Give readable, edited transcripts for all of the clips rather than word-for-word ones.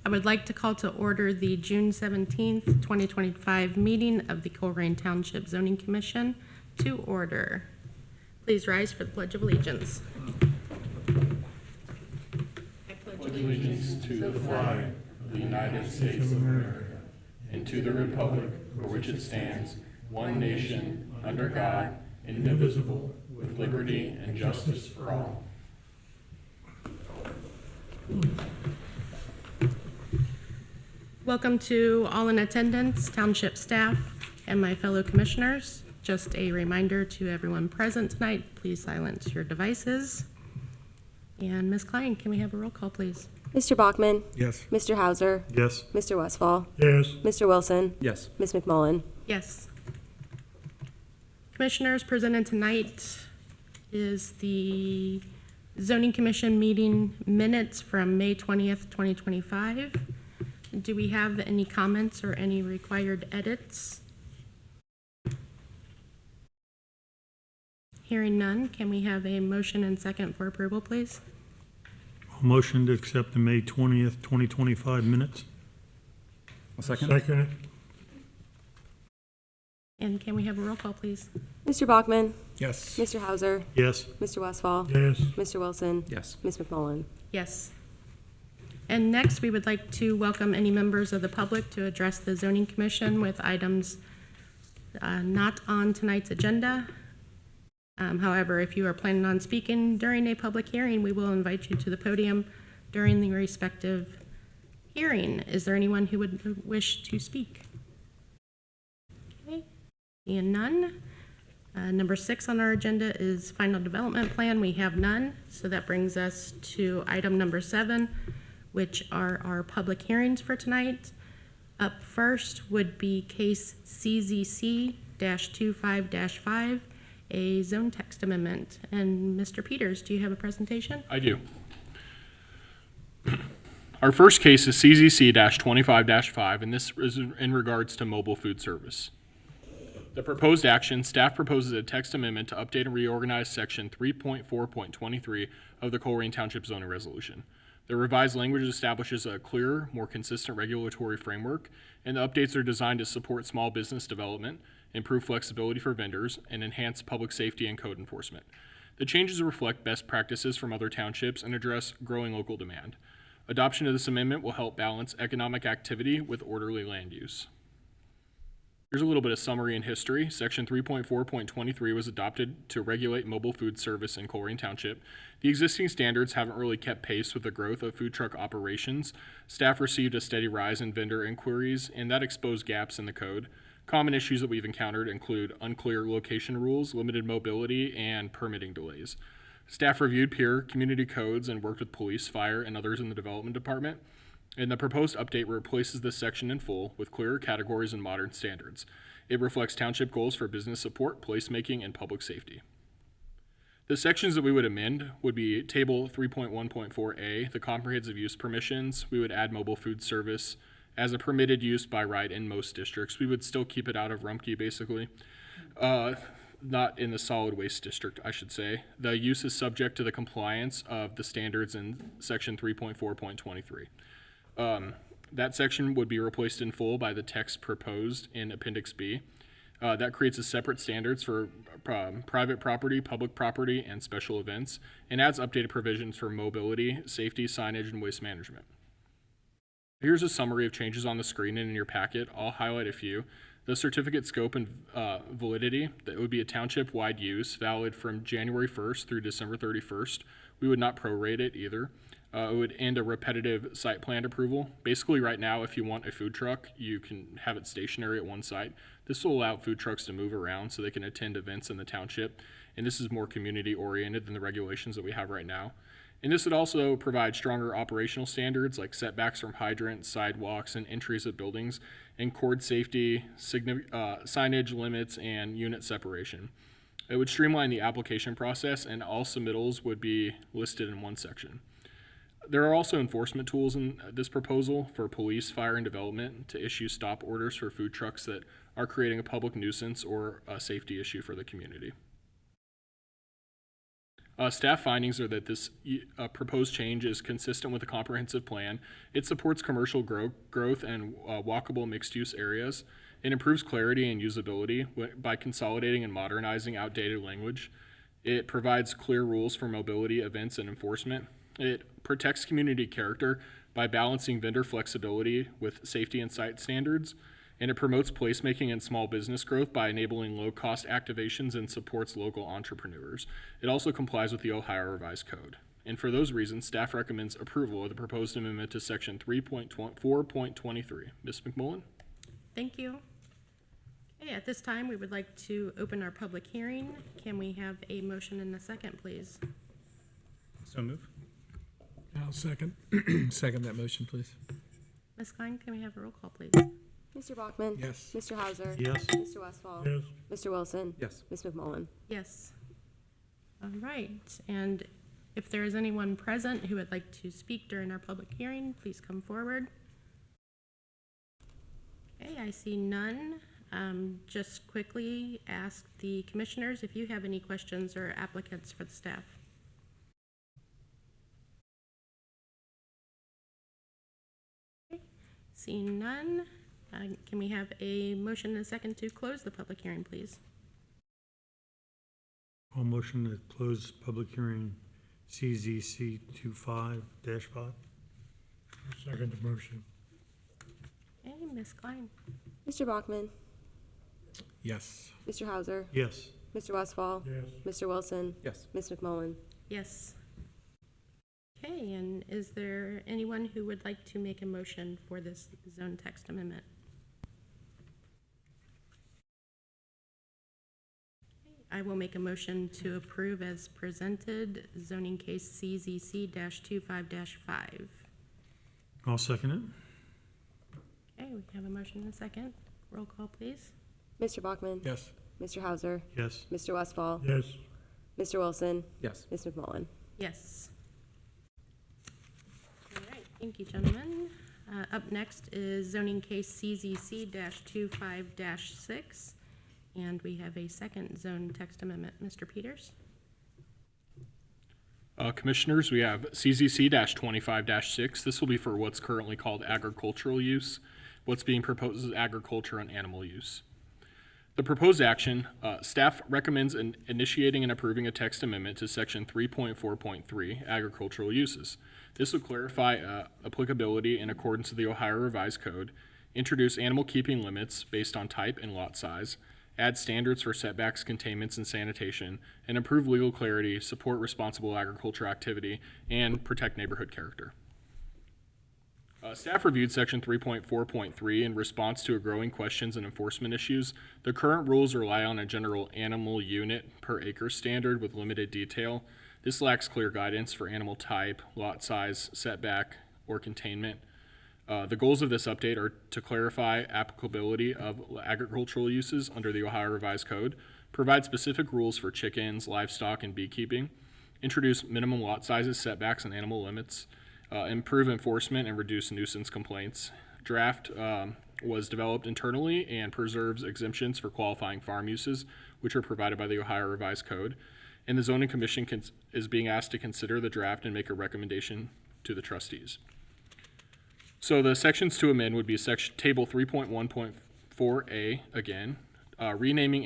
I would like to call to order the June 17th, 2025 meeting of the Colerain Township Zoning Commission to order. Please rise for the Pledge of Allegiance. I pledge Allegiance to the flag of the United States of America and to the republic for which it stands, one nation, under God, indivisible, with liberty and justice for all. Welcome to all in attendance, township staff, and my fellow commissioners. Just a reminder to everyone present tonight, please silence your devices. And Ms. Klein, can we have a roll call, please? Mr. Bachman? Yes. Mr. Hauser? Yes. Mr. Westfall? Yes. Mr. Wilson? Yes. Ms. McMullen? Yes. Commissioners, presented tonight is the Zoning Commission meeting minutes from May 20th, 2025. Do we have any comments or any required edits? Hearing none, can we have a motion and second for approval, please? Motion to accept the May 20th, 2025 minutes. A second? Second it. And can we have a roll call, please? Mr. Bachman? Yes. Mr. Hauser? Yes. Mr. Westfall? Yes. Mr. Wilson? Yes. Ms. McMullen? Yes. And next, we would like to welcome any members of the public to address the Zoning Commission with items not on tonight's agenda. However, if you are planning on speaking during a public hearing, we will invite you to the podium during the respective hearing. Is there anyone who would wish to speak? Okay, seeing none. Number 6 on our agenda is final development plan. We have none, so that brings us to item number 7, which are our public hearings for tonight. Up first would be case CZC-25-5, a zone text amendment. And Mr. Peters, do you have a presentation? I do. Our first case is CZC-25-5, and this is in regards to mobile food service. The proposed action, staff proposes a text amendment to update and reorganize section 3.4.23 of the Colerain Township zoning resolution. The revised language establishes a clearer, more consistent regulatory framework, and the updates are designed to support small business development, improve flexibility for vendors, and enhance public safety and code enforcement. The changes reflect best practices from other townships and address growing local demand. Adoption of this amendment will help balance economic activity with orderly land use. Here's a little bit of summary and history. Section 3.4.23 was adopted to regulate mobile food service in Colerain Township. The existing standards haven't really kept pace with the growth of food truck operations. Staff received a steady rise in vendor inquiries, and that exposed gaps in the code. Common issues that we've encountered include unclear location rules, limited mobility, and permitting delays. Staff reviewed peer community codes and worked with police, fire, and others in the development department. And the proposed update replaces this section in full with clearer categories and modern standards. It reflects township goals for business support, placemaking, and public safety. The sections that we would amend would be Table 3.1.4A, the comprehensive use permissions. We would add mobile food service as a permitted use by right in most districts. We would still keep it out of Rumpke, basically. Not in the solid waste district, I should say. The use is subject to the compliance of the standards in section 3.4.23. That section would be replaced in full by the text proposed in Appendix B. That creates a separate standards for private property, public property, and special events, and adds updated provisions for mobility, safety, signage, and waste management. Here's a summary of changes on the screen and in your packet. I'll highlight a few. The certificate scope and validity, that would be a township-wide use, valid from January 1st through December 31st. We would not prorate it either. It would end a repetitive site plan approval. Basically, right now, if you want a food truck, you can have it stationary at one site. This will allow food trucks to move around so they can attend events in the township, and this is more community-oriented than the regulations that we have right now. And this would also provide stronger operational standards like setbacks from hydrants, sidewalks, and entries of buildings, and cord safety, signage limits, and unit separation. It would streamline the application process, and all submittals would be listed in one section. There are also enforcement tools in this proposal for police, fire, and development to issue stop orders for food trucks that are creating a public nuisance or a safety issue for the community. Staff findings are that this proposed change is consistent with a comprehensive plan. It supports commercial growth and walkable mixed-use areas. It improves clarity and usability by consolidating and modernizing outdated language. It provides clear rules for mobility, events, and enforcement. It protects community character by balancing vendor flexibility with safety and site standards. And it promotes placemaking and small business growth by enabling low-cost activations and supports local entrepreneurs. It also complies with the Ohio Revised Code. And for those reasons, staff recommends approval of the proposed amendment to Section 3.4.23. Ms. McMullen? Thank you. Okay, at this time, we would like to open our public hearing. Can we have a motion and a second, please? So move. I'll second. Second that motion, please. Ms. Klein, can we have a roll call, please? Mr. Bachman? Yes. Mr. Hauser? Yes. Mr. Westfall? Yes. Mr. Wilson? Yes. Ms. McMullen? Yes. All right, and if there is anyone present who would like to speak during our public hearing, please come forward. Okay, I see none. Just quickly ask the commissioners if you have any questions or applicants for the staff. Okay, seeing none, can we have a motion and a second to close the public hearing, please? I'll motion to close public hearing CZC 25-5. Second the motion. Okay, Ms. Klein. Mr. Bachman? Yes. Mr. Hauser? Yes. Mr. Westfall? Yes. Mr. Wilson? Yes. Ms. McMullen? Yes. Okay, and is there anyone who would like to make a motion for this zone text amendment? I will make a motion to approve as presented zoning case CZC-25-5. I'll second it. Okay, we have a motion and a second. Roll call, please. Mr. Bachman? Yes. Mr. Hauser? Yes. Mr. Westfall? Yes. Mr. Wilson? Yes. Ms. McMullen? Yes. All right, thank you, gentlemen. Up next is zoning case CZC-25-6, and we have a second zone text amendment. Mr. Peters? Commissioners, we have CZC-25-6. This will be for what's currently called agricultural use. What's being proposed is agriculture and animal use. The proposed action, staff recommends initiating and approving a text amendment to Section 3.4.3, agricultural uses. This will clarify applicability in accordance with the Ohio Revised Code, introduce animal keeping limits based on type and lot size, add standards for setbacks, containments, and sanitation, and improve legal clarity, support responsible agriculture activity, and protect neighborhood character. Staff reviewed Section 3.4.3 in response to growing questions and enforcement issues. The current rules rely on a general animal unit per acre standard with limited detail. This lacks clear guidance for animal type, lot size, setback, or containment. The goals of this update are to clarify applicability of agricultural uses under the Ohio Revised Code, provide specific rules for chickens, livestock, and beekeeping, introduce minimum lot sizes, setbacks, and animal limits, improve enforcement and reduce nuisance complaints. Draft was developed internally and preserves exemptions for qualifying farm uses, which are provided by the Ohio Revised Code. And the Zoning Commission is being asked to consider the draft and make a recommendation to the trustees. So the sections to amend would be Table 3.1.4A again, renaming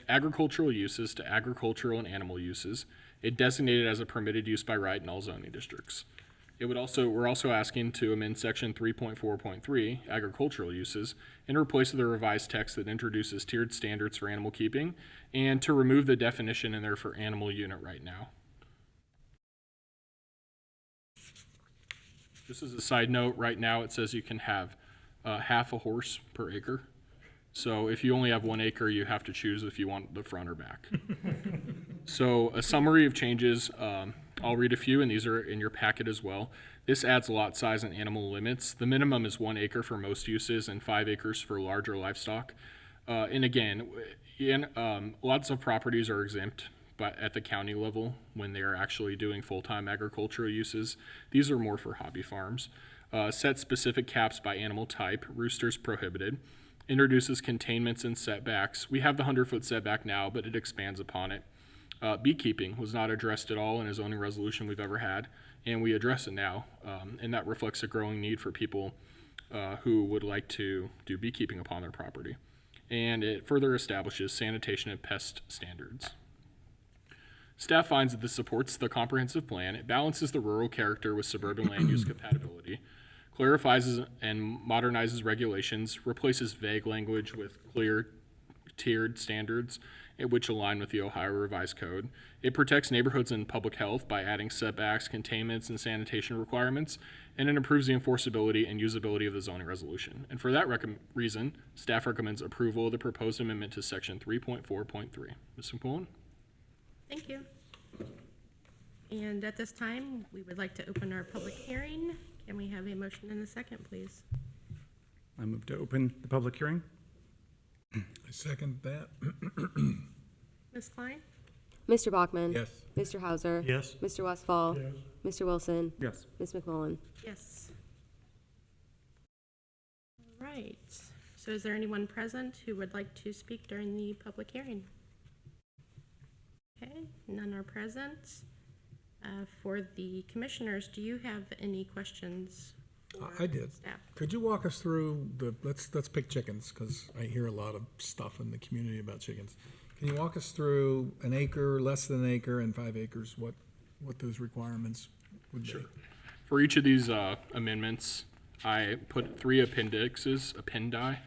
agricultural uses to agricultural and animal uses. It designated as a permitted use by right in all zoning districts. We're also asking to amend Section 3.4.3, agricultural uses, and replace with a revised text that introduces tiered standards for animal keeping, and to remove the definition in there for animal unit right now. Just as a side note, right now it says you can have half a horse per acre. So if you only have 1 acre, you have to choose if you want the front or back. So a summary of changes, I'll read a few, and these are in your packet as well. This adds lot size and animal limits. The minimum is 1 acre for most uses and 5 acres for larger livestock. And again, lots of properties are exempt but at the county level when they are actually doing full-time agricultural uses. These are more for hobby farms. Set specific caps by animal type, roosters prohibited. Introduces containments and setbacks. We have the 100-foot setback now, but it expands upon it. Beekeeping was not addressed at all in a zoning resolution we've ever had, and we address it now. And that reflects a growing need for people who would like to do beekeeping upon their property. And it further establishes sanitation and pest standards. Staff finds that this supports the comprehensive plan. It balances the rural character with suburban land use compatibility, clarifies and modernizes regulations, replaces vague language with clear tiered standards which align with the Ohio Revised Code. It protects neighborhoods and public health by adding setbacks, containments, and sanitation requirements, and it improves the enforceability and usability of the zoning resolution. And for that reason, staff recommends approval of the proposed amendment to section 3.4.3. Ms. McMullen? Thank you. And at this time, we would like to open our public hearing. Can we have a motion and a second, please? I move to open the public hearing. I second that. Ms. Klein? Mr. Bachman. Yes. Mr. Hauser. Yes. Mr. Westfall. Mr. Wilson. Yes. Ms. McMullen. Yes. All right. So is there anyone present who would like to speak during the public hearing? Okay, none are present. For the commissioners, do you have any questions? I did. Staff? Could you walk us through let's pick chickens, because I hear a lot of stuff in the community about chickens. Can you walk us through an acre, less than an acre, and 5 acres, what those requirements would be? For each of these amendments, I put 3 appendi.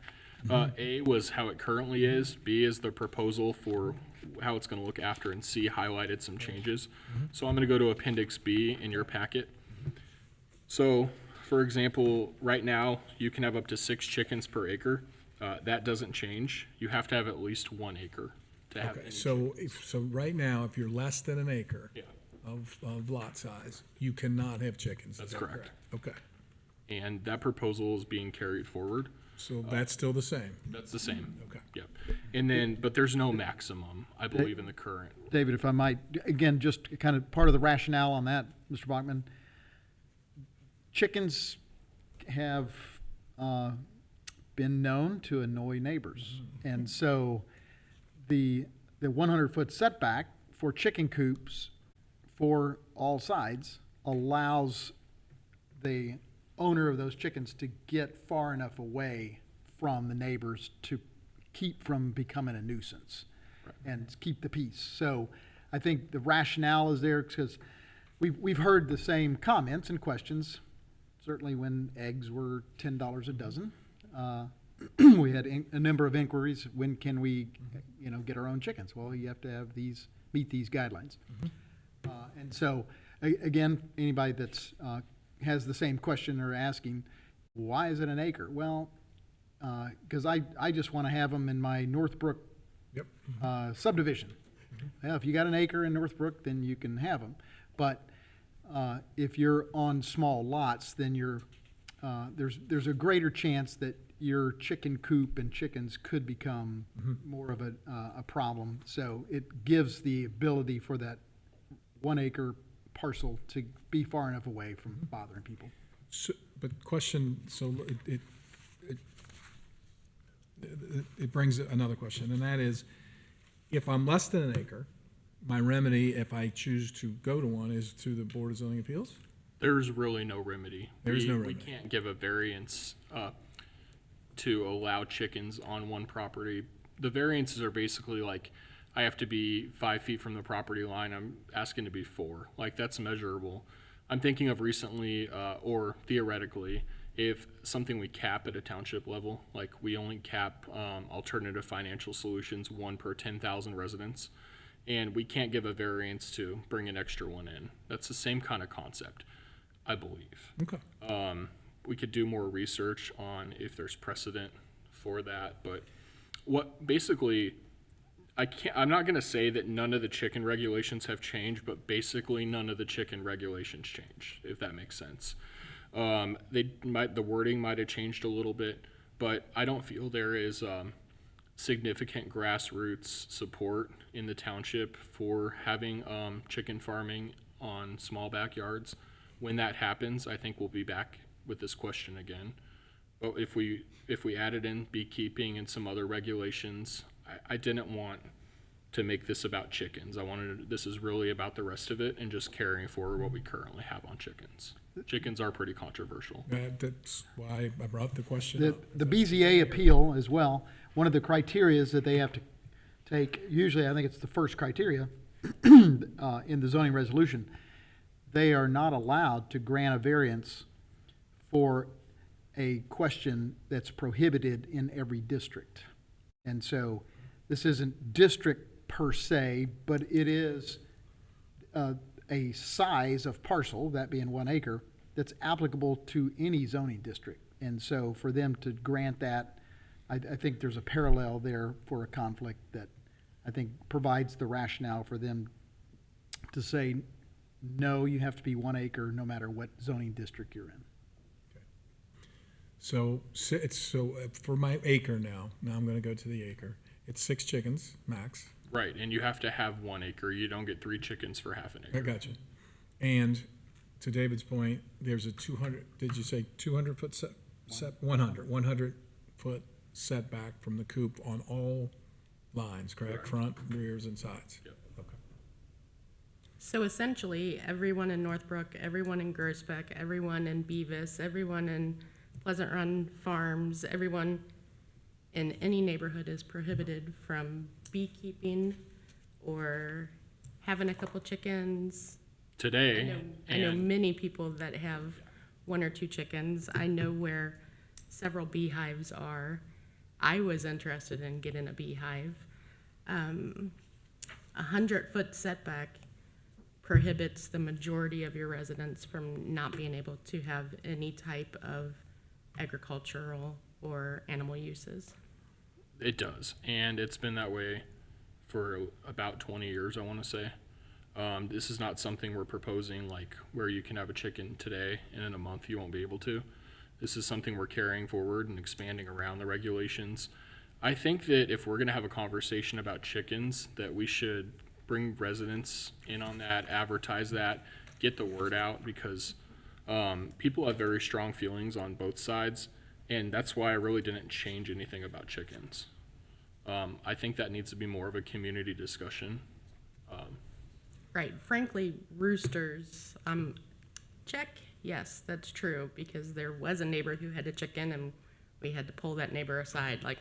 A was how it currently is, B is the proposal for how it's going to look after, and C highlighted some changes. So I'm going to go to Appendix B in your packet. So, for example, right now, you can have up to 6 chickens per acre. That doesn't change. You have to have at least 1 acre to have Okay, any so right now, if you're less than an acre Yeah. of lot size, you cannot have chickens. That's Is that correct. Okay, And that proposal is being carried forward. so that's still the same. That's the same. Okay. Yep. And then, but there's no maximum, I believe, in the current. David, if I might, again, just kind of part of the rationale on that, Mr. Bachman. Chickens have been known to annoy neighbors. And so the 100-foot setback for chicken coops for all sides allows the owner of those chickens to get far enough away from the neighbors to keep from becoming a nuisance and keep the peace. So I think the rationale is there because we've heard the same comments and questions. Certainly when eggs were $10 a dozen, we had a number of inquiries. When can we, get our own chickens? Well, you have to have meet these guidelines. And so, again, anybody that's has the same question or asking, why is it an acre? Well, because I just want to have them in my Northbrook Yep. subdivision. Well, if you got an acre in Northbrook, then you can have them. But if you're on small lots, then there's a greater chance that your chicken coop and chickens could become more of a problem. So it gives the ability for that 1 acre parcel to be far enough away from bothering people. So, but question, so it brings another question, and that is, if I'm less than an acre, my remedy, if I choose to go to one, is to the Board of Zoning Appeals? There's really no remedy. There's no We remedy. can't give a variance to allow chickens on one property. The variances are basically like, I have to be 5 feet from the property line. I'm asking to be 4. Like, that's measurable. I'm thinking of recently, or theoretically, if something we cap at a township level, like we only cap alternative financial solutions 1 per 10,000 residents, and we can't give a variance to bring an extra one in. That's the same kind of concept, I believe. Okay. We could do more research on if there's precedent for that, but what basically, I'm not going to say that none of the chicken regulations have changed, but basically none of the chicken regulations change, if that makes sense. The wording might have changed a little bit, but I don't feel there is significant grassroots support in the township for having chicken farming on small backyards. When that happens, I think we'll be back with this question again. But if we added in beekeeping and some other regulations, I didn't want to make this about chickens. This is really about the rest of it and just carrying forward what we currently have on chickens. Chickens are pretty controversial. That's why I brought the question The, up. the BZA appeal as well, one of the criteria is that they have to take, usually I think it's the first criteria in the zoning resolution, they are not allowed to grant a variance for a question that's prohibited in every district. And so this isn't district per se, but it is a size of parcel, that being 1 acre, that's applicable to any zoning district. And so for them to grant that, I think there's a parallel there for a conflict that I think provides the rationale for them to say, no, you have to be 1 acre no matter what zoning district you're in. So for my acre now I'm going to go to the acre. It's 6 chickens max. Right, and you have to have 1 acre. You don't get 3 chickens for half an I acre. got you. And to David's point, there's a 200, did you say 200 foot set 100 foot setback from the coop on all lines, correct? Front, rears, and sides? Yep. Okay. So essentially, everyone in Northbrook, everyone in Groesbeck, everyone in Beavis, everyone in Pleasant Run Farms, everyone in any neighborhood is prohibited from beekeeping or having a couple chickens. Today, I know many people that have 1 or 2 chickens. I know where several beehives are. I was interested in getting a beehive. 100-foot setback prohibits the majority of your residents from not being able to have any type of agricultural or animal uses. it does, and it's been that way for about 20 years, I want to say. This is not something we're proposing like where you can have a chicken today and in a month you won't be able to. This is something we're carrying forward and expanding around the regulations. I think that if we're going to have a conversation about chickens, that we should bring residents in on that, advertise that, get the word out, because people have very strong feelings on both sides, and that's why I really didn't change anything about chickens. I think that needs to be more of a community discussion. Right, frankly, roosters, check, yes, that's true, because there was a neighbor who had a chicken and we had to pull that neighbor aside, like,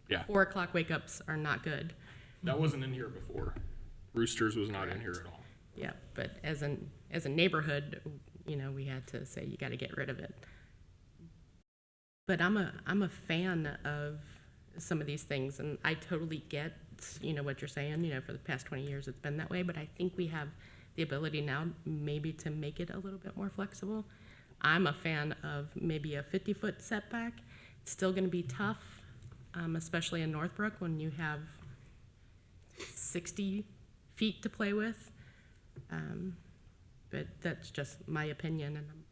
Yeah, 4 o'clock wake-ups are not good. that wasn't in here before. Roosters was not in here at all. Yeah, but as a neighborhood, you know, we had to say, you gotta get rid of it. But I'm a fan of some of these things, and I totally get, you know, what you're saying, you know, for the past 20 years it's been that way, but I think we have the ability now maybe to make it a little bit more flexible. I'm a fan of maybe a 50-foot setback. It's still gonna be tough, especially in Northbrook when you have 60 feet to play with. But that's just my opinion, and I'm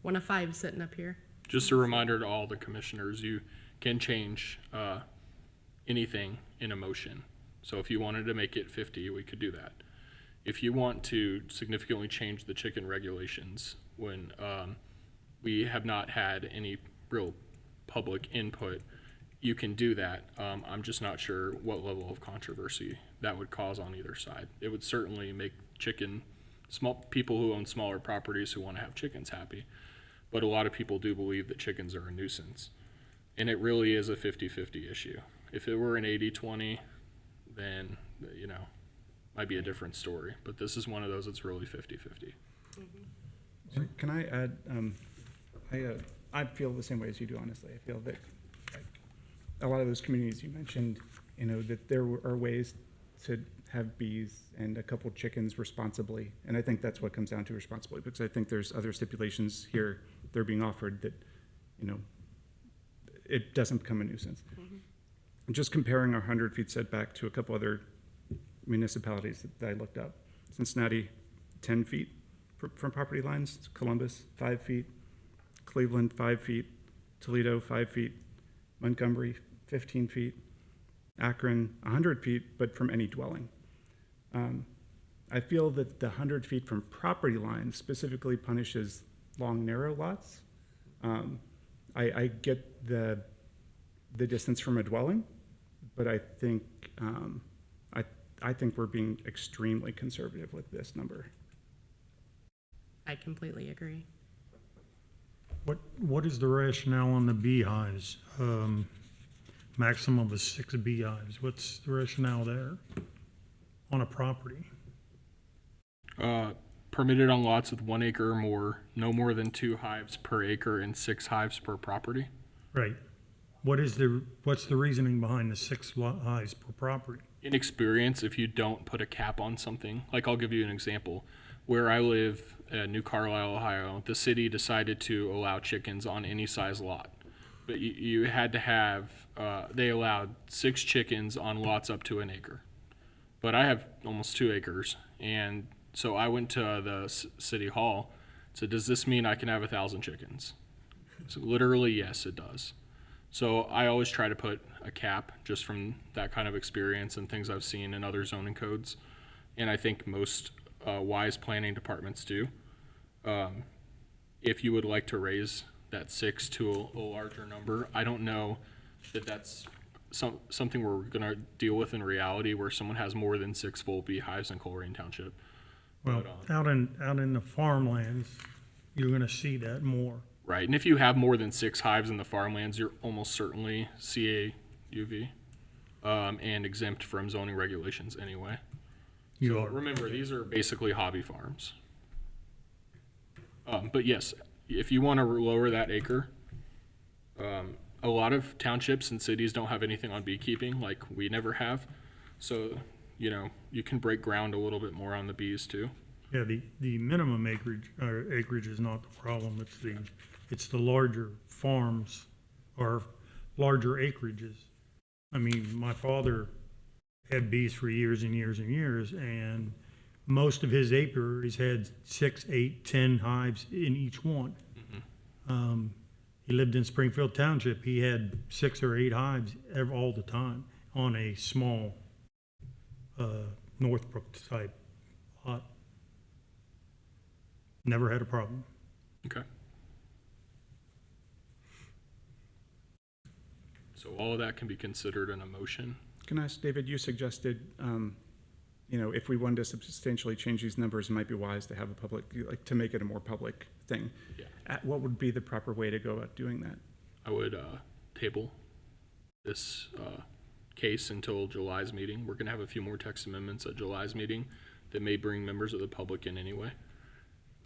one of 5 sitting up here. Just a reminder to all the commissioners, you can change anything in a motion. So if you wanted to make it 50, we could do that. If you want to significantly change the chicken regulations when we have not had any real public input, you can do that. I'm just not sure what level of controversy that would cause on either side. It would certainly make small people who own smaller properties who want to have chickens happy. But a lot of people do believe that chickens are a nuisance. And it really is a 50-50 issue. If it were an 80-20, then, you know, might be a different story. But this is one of those that's really 50-50. Can I add, I feel the same way as you do, honestly. I feel that like, a lot of those communities you mentioned, you know, that there are ways to have bees and a couple chickens responsibly. And I think that's what comes down to responsibly, because I think there's other stipulations here they're being offered that, you know, it doesn't become a nuisance. Mm-hmm. Just comparing our 100 feet setback to a couple other municipalities that I looked up. Cincinnati, 10 feet from property lines. Columbus, 5 feet. Cleveland, 5 feet. Toledo, 5 feet. Montgomery, 15 feet. Akron, 100 feet, but from any dwelling. I feel that the 100 feet from property lines specifically punishes long, narrow lots. I get the distance from a dwelling, but I think I think we're being extremely conservative with this number. I completely agree. What is the rationale on the beehives? Maximum of 6 beehives. What's the rationale there on a property? Permitted on lots with 1 acre or more, no more than 2 hives per acre and 6 hives per property. Right. What's the reasoning behind the 6 hives per property? In experience, if you don't put a cap on something, like I'll give you an example. Where I live, New Carlisle, Ohio, the city decided to allow chickens on any size lot. But you had to have, they allowed 6 chickens on lots up to 1 acre. But I have almost 2 acres, and so I went to the city hall, said, does this mean I can have 1,000 chickens? So literally, yes, it does. So I always try to put a cap just from that kind of experience and things I've seen in other zoning codes. And I think most wise planning departments do. If you would like to raise that 6 to a larger number, I don't know that that's something we're going to deal with in reality where someone has more than 6 full beehives in Colerain Township. Well, out in the farmlands, you're going to see that more. Right, and if you have more than 6 hives in the farmlands, you're almost certainly CAUV and exempt from zoning regulations anyway. You So are. remember, these are basically hobby farms. But yes, if you want to lower that acre, a lot of townships and cities don't have anything on beekeeping like we never have. So, you can break ground a little bit more on the bees too. Yeah, the minimum acreage is not the problem. It's the larger farms or larger acreages. I mean, my father had bees for years and years and years, and most of his acres had 6, 8, 10 hives in each one. He lived in Springfield Township. He had 6 or 8 hives all the time on a small Northbrook type lot. Never had a problem. Okay. So all of that can be considered in a motion. Can I ask, David, you suggested, if we wanted to substantially change these numbers, it might be wise to have a public, like, to make it a more public thing. Yeah. What would be the proper way to go about doing that? I would table this case until July's meeting. We're going to have a few more text amendments at July's meeting that may bring members of the public in anyway.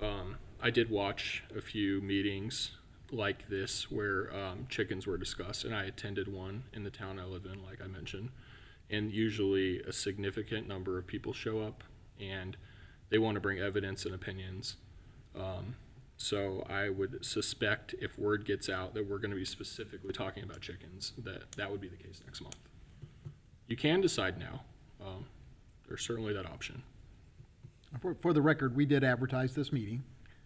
I did watch a few meetings like this where chickens were discussed, and I attended one in the town I live in, like I mentioned. And usually a significant number of people show up, and they want to bring evidence and opinions. So I would suspect if word gets out that we're going to be specifically talking about chickens, that would be the case next month. You can decide now. There's certainly that option. For the record, we did advertise this meeting,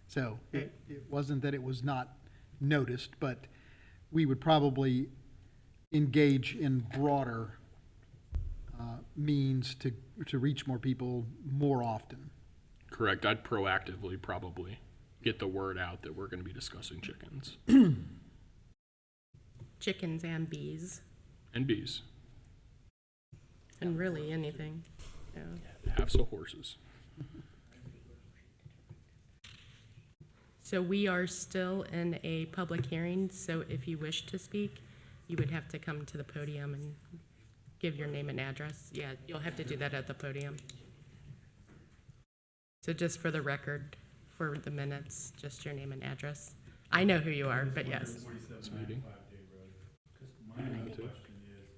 so it wasn't that it was not noticed, but we would probably engage in broader means to reach more people more often. Correct. I'd proactively probably get the word out that we're going to be discussing chickens Chickens and bees, and bees, and really anything. Yeah. halves of horses. So we are still in a public hearing, so if you wish to speak, you would have to come to the podium and give your name and address. Yeah, you'll have to do that at the podium. So just for the record, for the minutes, just your name and address. I know who you are, but yes. This meeting. My question is,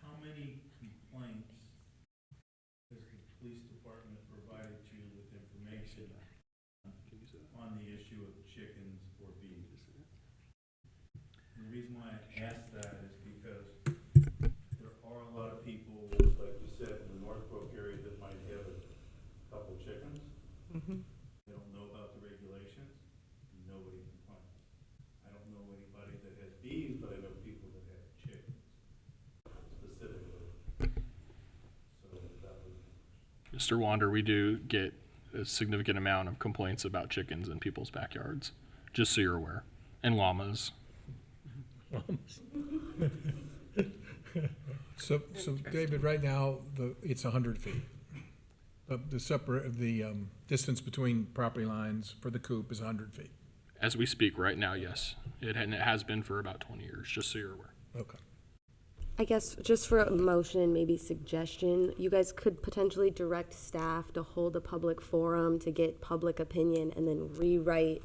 how many complaints has the police department provided you with information on the issue of chickens or bees? The reason why I ask that is because there are a lot of people, like you said, in the Northbrook area that might have a couple chickens. They don't know about the regulations, and nobody complains. I don't know anybody that has bees, but I know people that have chickens specifically. So that was. Mr. Wander, we do get a significant amount of complaints about chickens in people's backyards, just so you're aware, and llamas. So David, right now, it's 100 feet. The distance between property lines for the coop is 100 feet. As we speak right now, yes. It has been for about 20 years, just so you're aware. Okay. I guess just for a motion and maybe suggestion, you guys could potentially direct staff to hold a public forum to get public opinion and then rewrite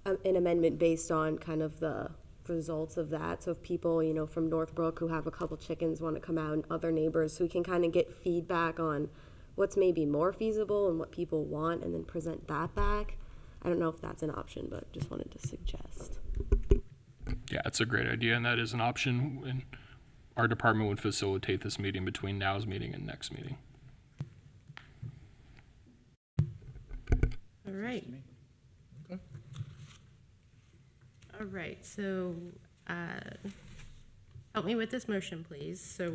an amendment based on kind of the results of that. So if people, you know, from Northbrook who have a couple chickens want to come out and other neighbors, so we can kind of get feedback on what's maybe more feasible and what people want and then present that back. I don't know if that's an option, but just wanted to suggest. Yeah, it's a great idea, and that is an option. And our department would facilitate this meeting between now's meeting and next meeting. All right. Okay. All right, so help me with this motion, please. So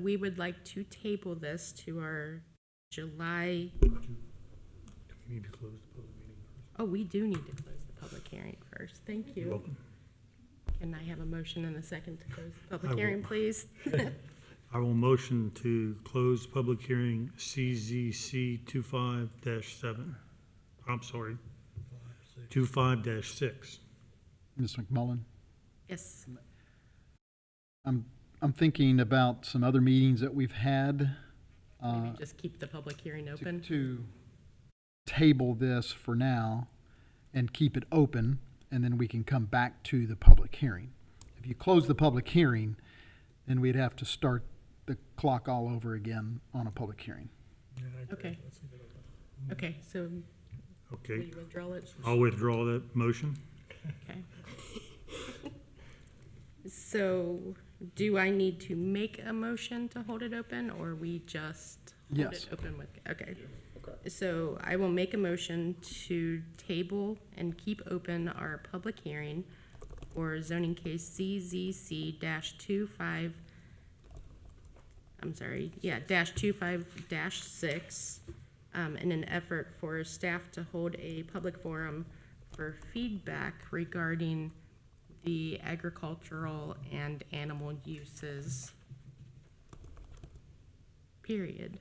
we would like to table this to our July. We need to close the public meeting first. Oh, we do need to close the public hearing first. Thank you. You're welcome. Can I have a motion and a second to close the I public will. hearing, please? I will motion to close public hearing CZC 25-7. I'm sorry, 25-6. Ms. McMullen? Yes. I'm thinking about some other meetings that we've had. Maybe just keep the public hearing open. To table this for now and keep it open, and then we can come back to the public hearing. If you close the public hearing, then we'd have to start the clock all over again on a public hearing. Okay. Okay, so will Okay, you withdraw it? I'll withdraw that motion. Okay. So do I need to make a motion to hold it open, or we just hold Yes. it open with, okay. So I will make a motion to table and keep open our public hearing for zoning case CZC-25, I'm sorry, yeah, -25-6, in an effort for staff to hold a public forum for feedback regarding the agricultural and animal uses. Period.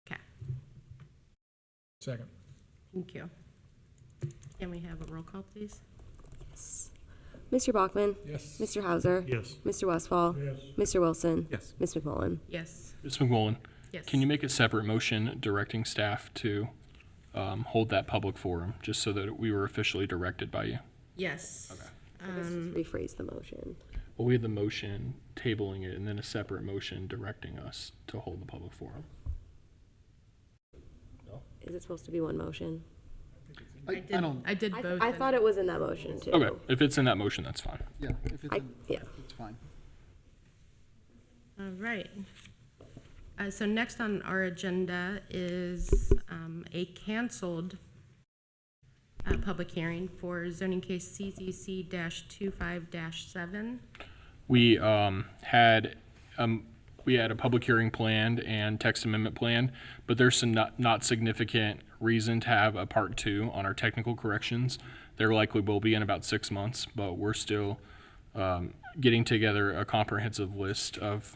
Okay, Second. thank you. Can we have a roll call, please? Yes. Mr. Bachman? Yes. Mr. Hauser? Yes. Mr. Westfall? Yes. Mr. Wilson? Yes. Ms. McMullen? Yes. Ms. McMullen, Yes. can you make a separate motion directing staff to hold that public forum, just so that we were officially directed by you? Yes. I guess just rephrase the motion. Well, we had the motion tabling it, and then a separate motion directing us to hold the public forum. Is it supposed to be one motion? I did both. I thought it was in that motion too. Okay, if it's in that motion, that's fine. Yeah, if it's, Yeah. it's fine. All right. So next on our agenda is a canceled public hearing for zoning case CZC-25-7. We had a public hearing planned and text amendment planned, but there's some not significant reason to have a part 2 on our technical corrections. There likely will be in about 6 months, but we're still getting together a comprehensive list of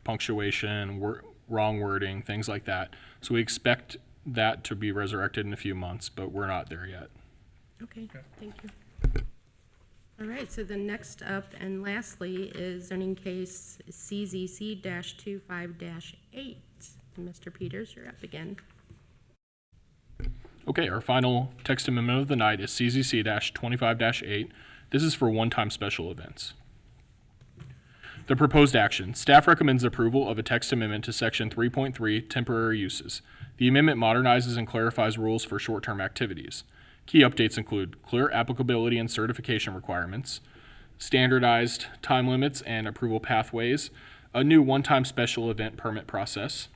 punctuation, wrong wording, things like that. So we expect that to be resurrected in a few months, but we're not there yet. Okay, thank you. All right, so the next up and lastly is zoning case CZC-25-8. Mr. Peters, you're up again. Okay, our final text amendment of the night is CZC-25-8. This is for one-time special events. The proposed action. Staff recommends approval of a text amendment to Section 3.3, temporary uses. The amendment modernizes and clarifies rules for short-term activities. Key updates include clear applicability and certification requirements, standardized time limits and approval pathways, a new one-time special event permit process,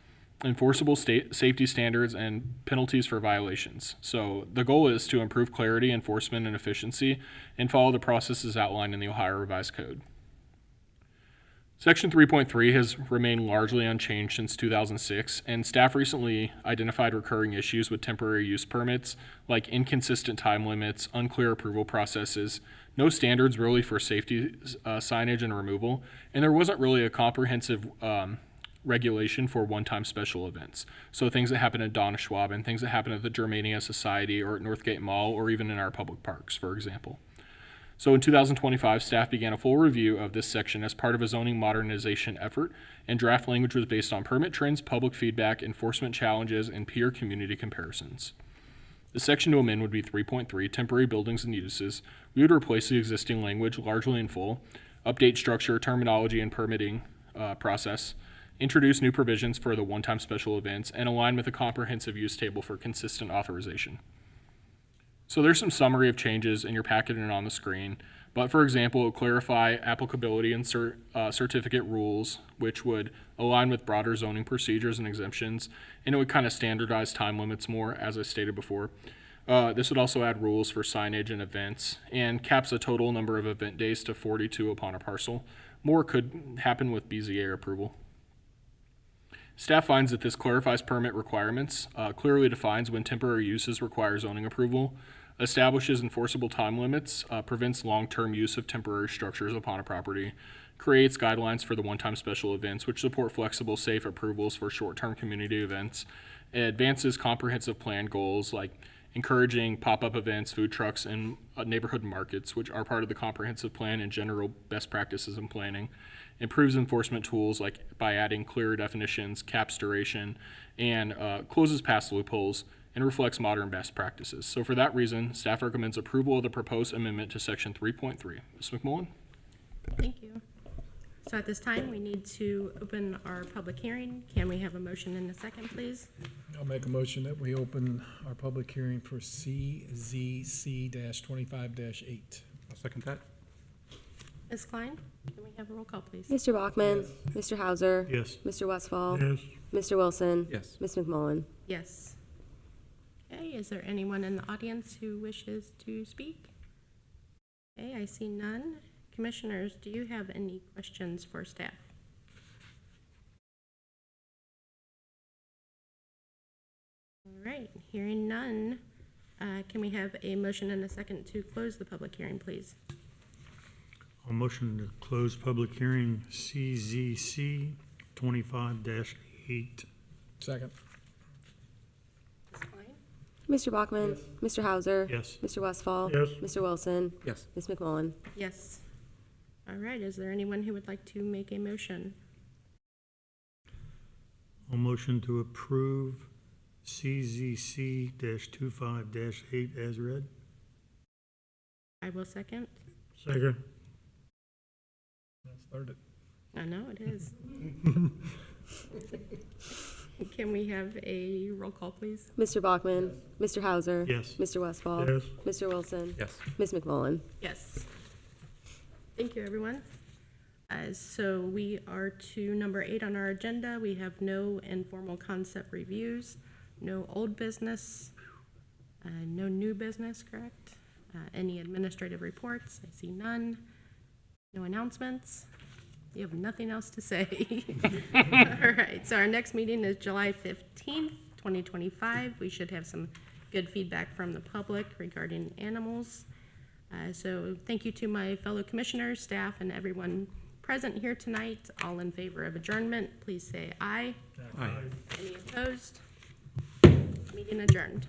enforceable safety standards, and penalties for violations. So the goal is to improve clarity, enforcement, and efficiency, and follow the processes outlined in the Ohio Revised Code. Section 3.3 has remained largely unchanged since 2006, and staff recently identified recurring issues with temporary use permits, like inconsistent time limits, unclear approval processes, no standards really for safety signage and removal, and there wasn't really a comprehensive regulation for one-time special events. So things that happen at Donna Schwab and things that happen at the Germania Society or at Northgate Mall or even in our public parks, for example. So in 2025, staff began a full review of this section as part of a zoning modernization effort, and draft language was based on permit trends, public feedback, enforcement challenges, and peer community comparisons. The section to amend would be 3.3, temporary buildings and uses. We would replace the existing language largely in full, update structure, terminology, and permitting process, introduce new provisions for the one-time special events, and align with a comprehensive use table for consistent authorization. So there's some summary of changes in your packet and on the screen, but for example, it will clarify applicability and certificate rules, which would align with broader zoning procedures and exemptions, and it would kind of standardize time limits more, as I stated before. This would also add rules for signage and events, and caps the total number of event days to 42 upon a parcel. More could happen with BZA approval. Staff finds that this clarifies permit requirements, clearly defines when temporary uses require zoning approval, establishes enforceable time limits, prevents long-term use of temporary structures upon a property, creates guidelines for the one-time special events, which support flexible, safe approvals for short-term community events, advances comprehensive plan goals like encouraging pop-up events, food trucks, and neighborhood markets, which are part of the comprehensive plan and general best practices in planning, improves enforcement tools like by adding clearer definitions, caps duration, and closes past loopholes, and reflects modern best practices. So for that reason, staff recommends approval of the proposed amendment to section 3.3. Ms. McMullen? Thank you. So at this time, we need to open our public hearing. Can we have a motion in a second, please? I'll make a motion that we open our public hearing for CZC-25-8. I'll second that. Ms. Klein, can we have a roll call, please? Mr. Bachman? Mr. Hauser? Yes. Mr. Westfall? Yes. Mr. Wilson? Yes. Ms. McMullen? Yes. Okay, is there anyone in the audience who wishes to speak? Okay, I see none. Commissioners, do you have any questions for staff? All right, hearing none, can we have a motion and a second to close the public hearing, please? I'll motion to close public hearing CZC 25-8. Second. Ms. Klein? Mr. Bachman? Mr. Hauser? Yes. Mr. Westfall? Yes. Mr. Wilson? Yes. Ms. McMullen? Yes. All right, is there anyone who would like to make a motion? I'll motion to approve CZC-25-8 as read. I will second. Second. Let's start it. I know it is. Can we have a roll call, please? Mr. Bachman? Mr. Hauser? Yes. Mr. Westfall? Yes. Mr. Wilson? Yes. Ms. McMullen? Yes. Thank you, everyone. So we are to number 8 on our agenda. We have no informal concept reviews, no old business, no new business, correct? Any administrative reports? I see none. No announcements? You have nothing else to say. All right, so our next meeting is July 15th, 2025. We should have some good feedback from the public regarding animals. So thank you to my fellow commissioners, staff, and everyone present here tonight. All in favor of adjournment, please say aye. Aye. Any opposed? Meeting adjourned.